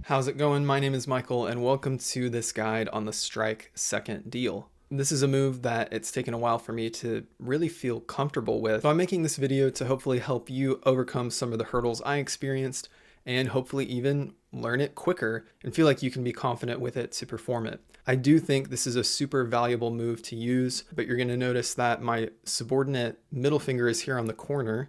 How's it going? My name is Michael and welcome to this guide on the strike second deal. This is a move that it's taken a while for me to really feel comfortable with. So I'm making this video to hopefully help you overcome some of the hurdles I experienced and hopefully even learn it quicker and feel like you can be confident with it to perform it. I do think this is a super valuable move to use, but you're going to notice that my subordinate middle finger is here on the corner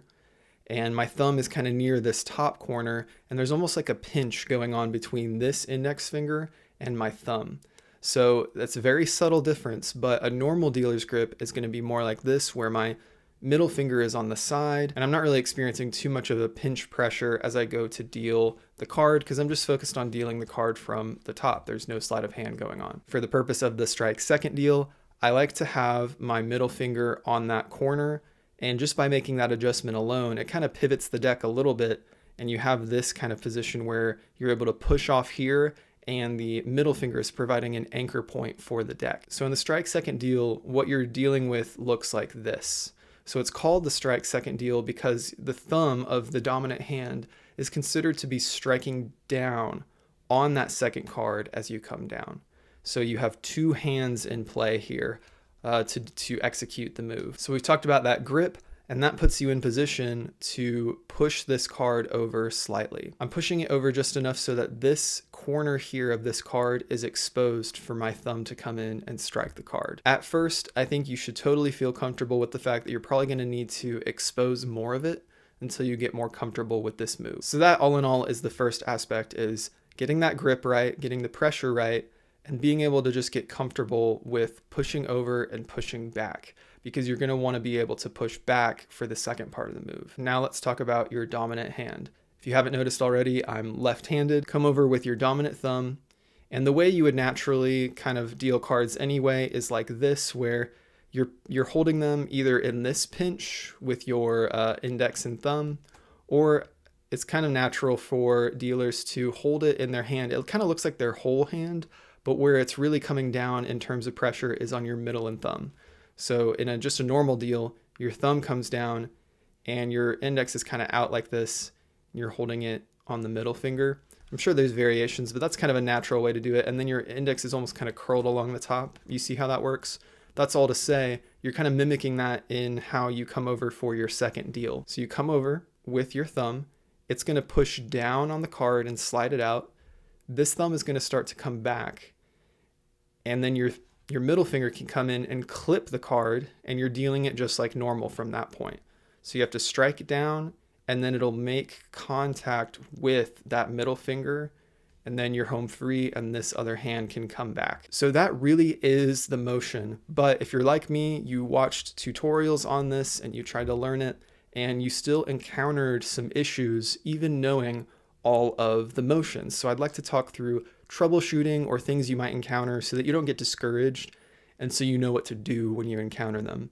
and my thumb is kind of near this top corner, and there's almost like a pinch going on between this index finger and my thumb. So that's a very subtle difference, but a normal dealer's grip is going to be more like this, where my middle finger is on the side, and I'm not really experiencing too much of a pinch pressure as I go to deal the card because I'm just focused on dealing the card from the top. There's no sleight of hand going on. For the purpose of the strike second deal, I like to have my middle finger on that corner, and just by making that adjustment alone, it kind of pivots the deck a little bit, and you have this kind of position where you're able to push off here, and the middle finger is providing an anchor point for the deck. So in the strike second deal, what you're dealing with looks like this. So it's called the strike second deal because the thumb of the dominant hand is considered to be striking down on that second card as you come down. So you have two hands in play here to execute the move. So we've talked about that grip, and that puts you in position to push this card over slightly. I'm pushing it over just enough so that this corner here of this card is exposed for my thumb to come in and strike the card. At first, I think you should totally feel comfortable with the fact that you're probably going to need to expose more of it until you get more comfortable with this move. So that all in all is the first aspect, is getting that grip right, getting the pressure right, and being able to just get comfortable with pushing over and pushing back, because you're going to want to be able to push back for the second part of the move. Now let's talk about your dominant hand. If you haven't noticed already, I'm left-handed. Come over with your dominant thumb, and the way you would naturally kind of deal cards anyway is like this, where you're holding them either in this pinch with your index and thumb, or it's kind of natural for dealers to hold it in their hand. It kind of looks like their whole hand, but where it's really coming down in terms of pressure is on your middle and thumb. So in just a normal deal, your thumb comes down and your index is kind of out like this, and you're holding it on the middle finger. I'm sure there's variations, but that's kind of a natural way to do it. And then your index is almost kind of curled along the top. You see how that works? That's all to say, you're kind of mimicking that in how you come over for your second deal. So you come over with your thumb, it's going to push down on the card and slide it out. This thumb is going to start to come back, and then your middle finger can come in and clip the card, and you're dealing it just like normal from that point. So you have to strike it down, and then it'll make contact with that middle finger, and then you're home free, and this other hand can come back. So that really is the motion. But if you're like me, you watched tutorials on this and you tried to learn it, and you still encountered some issues even knowing all of the motions. So I'd like to talk through troubleshooting or things you might encounter so that you don't get discouraged, and so you know what to do when you encounter them.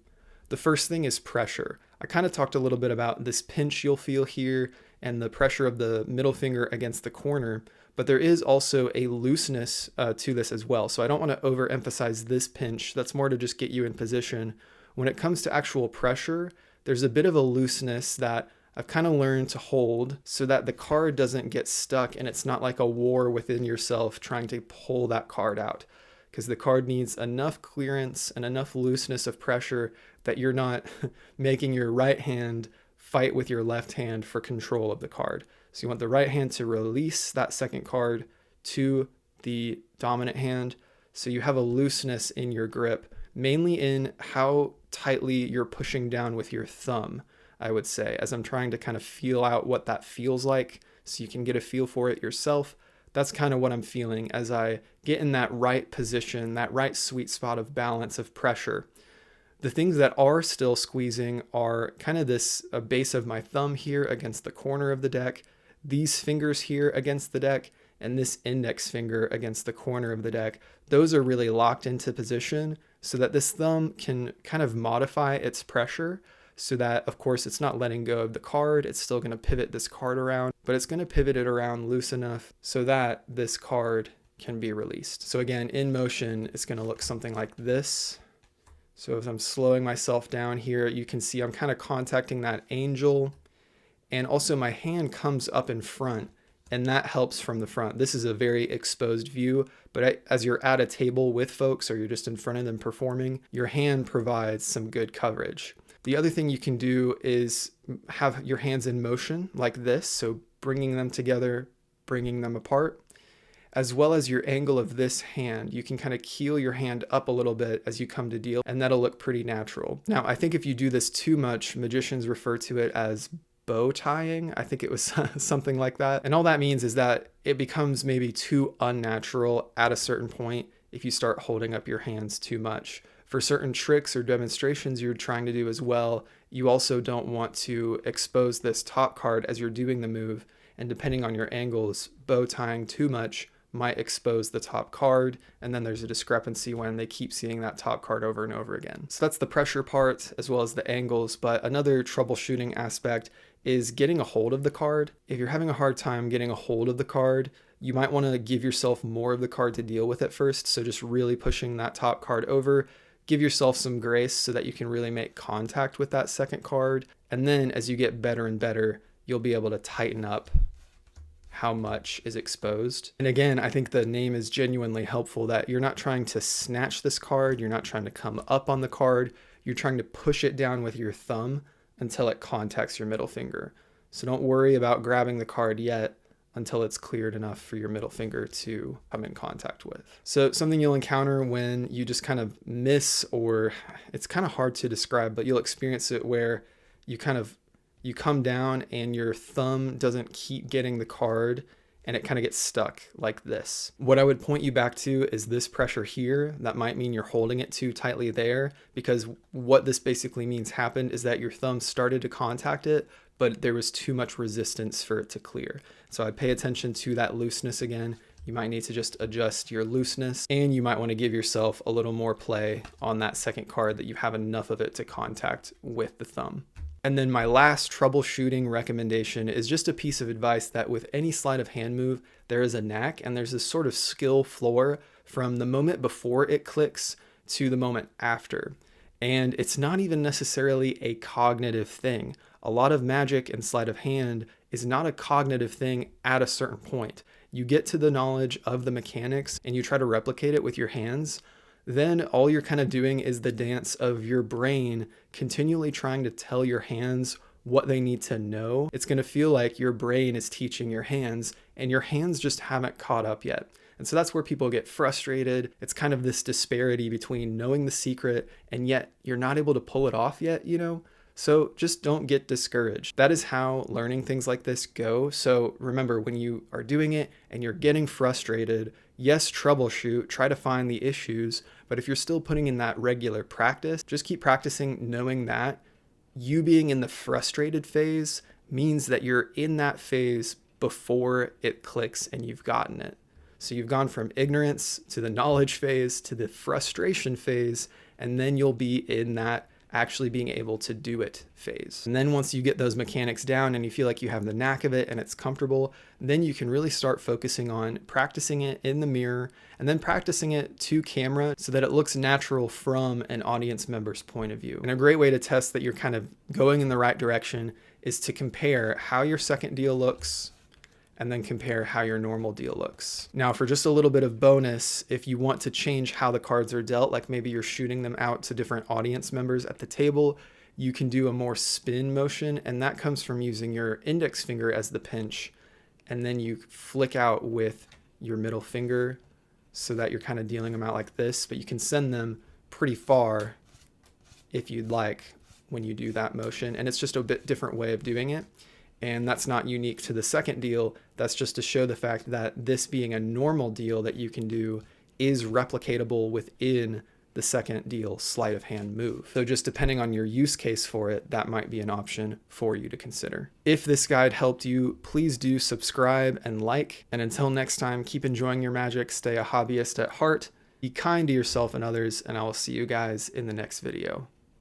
The first thing is pressure. I kind of talked a little bit about this pinch you'll feel here and the pressure of the middle finger against the corner, but there is also a looseness to this as well. So I don't want to overemphasize this pinch. That's more to just get you in position. When it comes to actual pressure, there's a bit of a looseness that I've kind of learned to hold so that the card doesn't get stuck, and it's not like a war within yourself trying to pull that card out, because the card needs enough clearance and enough looseness of pressure that you're not making your right hand fight with your left hand for control of the card. So you want the right hand to release that second card to the dominant hand, so you have a looseness in your grip, mainly in how tightly you're pushing down with your thumb, I would say, as I'm trying to kind of feel out what that feels like so you can get a feel for it yourself. That's kind of what I'm feeling as I get in that right position, that right sweet spot of balance of pressure. The things that are still squeezing are kind of this base of my thumb here against the corner of the deck, these fingers here against the deck, and this index finger against the corner of the deck. Those are really locked into position so that this thumb can kind of modify its pressure, so that, of course, it's not letting go of the card. It's still going to pivot this card around, but it's going to pivot it around loose enough so that this card can be released. So again, in motion, it's going to look something like this. So as I'm slowing myself down here, you can see I'm kind of contacting that angel, and also my hand comes up in front and that helps from the front. This is a very exposed view, but as you're at a table with folks or you're just in front of them performing, your hand provides some good coverage. The other thing you can do is have your hands in motion like this, so bringing them together, bringing them apart, as well as your angle of this hand. You can kind of keel your hand up a little bit as you come to deal, and that'll look pretty natural. Now, I think if you do this too much, magicians refer to it as bow tying. I think it was something like that. And all that means is that it becomes maybe too unnatural at a certain point if you start holding up your hands too much. For certain tricks or demonstrations you're trying to do as well, you also don't want to expose this top card as you're doing the move. And depending on your angles, bow tying too much might expose the top card, and then there's a discrepancy when they keep seeing that top card over and over again. So that's the pressure part as well as the angles, but another troubleshooting aspect is getting a hold of the card. If you're having a hard time getting a hold of the card, you might want to give yourself more of the card to deal with at first, so just really pushing that top card over. Give yourself some grace so that you can really make contact with that second card, and then as you get better and better, you'll be able to tighten up how much is exposed. And again, I think the name is genuinely helpful, that you're not trying to snatch this card, you're not trying to come up on the card, you're trying to push it down with your thumb until it contacts your middle finger. So don't worry about grabbing the card yet until it's cleared enough for your middle finger to come in contact with. So something you'll encounter when you just kind of miss, or it's kind of hard to describe, but you'll experience it where you come down and your thumb doesn't keep getting the card and it kind of gets stuck like this. What I would point you back to is this pressure here. That might mean you're holding it too tightly there, because what this basically means happened is that your thumb started to contact it, but there was too much resistance for it to clear. So I'd pay attention to that looseness again. You might need to just adjust your looseness, and you might want to give yourself a little more play on that second card, that you have enough of it to contact with the thumb. And then my last troubleshooting recommendation is just a piece of advice that with any sleight of hand move, there is a knack and there's this sort of skill floor from the moment before it clicks to the moment after. And it's not even necessarily a cognitive thing. A lot of magic and sleight of hand is not a cognitive thing at a certain point. You get to the knowledge of the mechanics and you try to replicate it with your hands. Then all you're kind of doing is the dance of your brain continually trying to tell your hands what they need to know. It's going to feel like your brain is teaching your hands, and your hands just haven't caught up yet. And so that's where people get frustrated. It's kind of this disparity between knowing the secret and yet you're not able to pull it off yet, you know? So just don't get discouraged. That is how learning things like this go. So remember, when you are doing it and you're getting frustrated, yes, troubleshoot, try to find the issues, but if you're still putting in that regular practice, just keep practicing, knowing that you being in the frustrated phase means that you're in that phase before it clicks and you've gotten it. So you've gone from ignorance to the knowledge phase to the frustration phase, and then you'll be in that actually being able to do it phase. And then once you get those mechanics down and you feel like you have the knack of it and it's comfortable, then you can really start focusing on practicing it in the mirror and then practicing it to camera so that it looks natural from an audience member's point of view. And a great way to test that you're kind of going in the right direction is to compare how your second deal looks and then compare how your normal deal looks. Now, for just a little bit of bonus, if you want to change how the cards are dealt, like maybe you're shooting them out to different audience members at the table, you can do a more spin motion, and that comes from using your index finger as the pinch, and then you flick out with your middle finger so that you're kind of dealing them out like this, but you can send them pretty far if you'd like when you do that motion, and it's just a bit different way of doing it. And that's not unique to the second deal. That's just to show the fact that this being a normal deal that you can do is replicatable within the second deal sleight of hand move. So just depending on your use case for it, that might be an option for you to consider. If this guide helped you, please do subscribe and like. And until next time, keep enjoying your magic, stay a hobbyist at heart, be kind to yourself and others, and I will see you guys in the next video.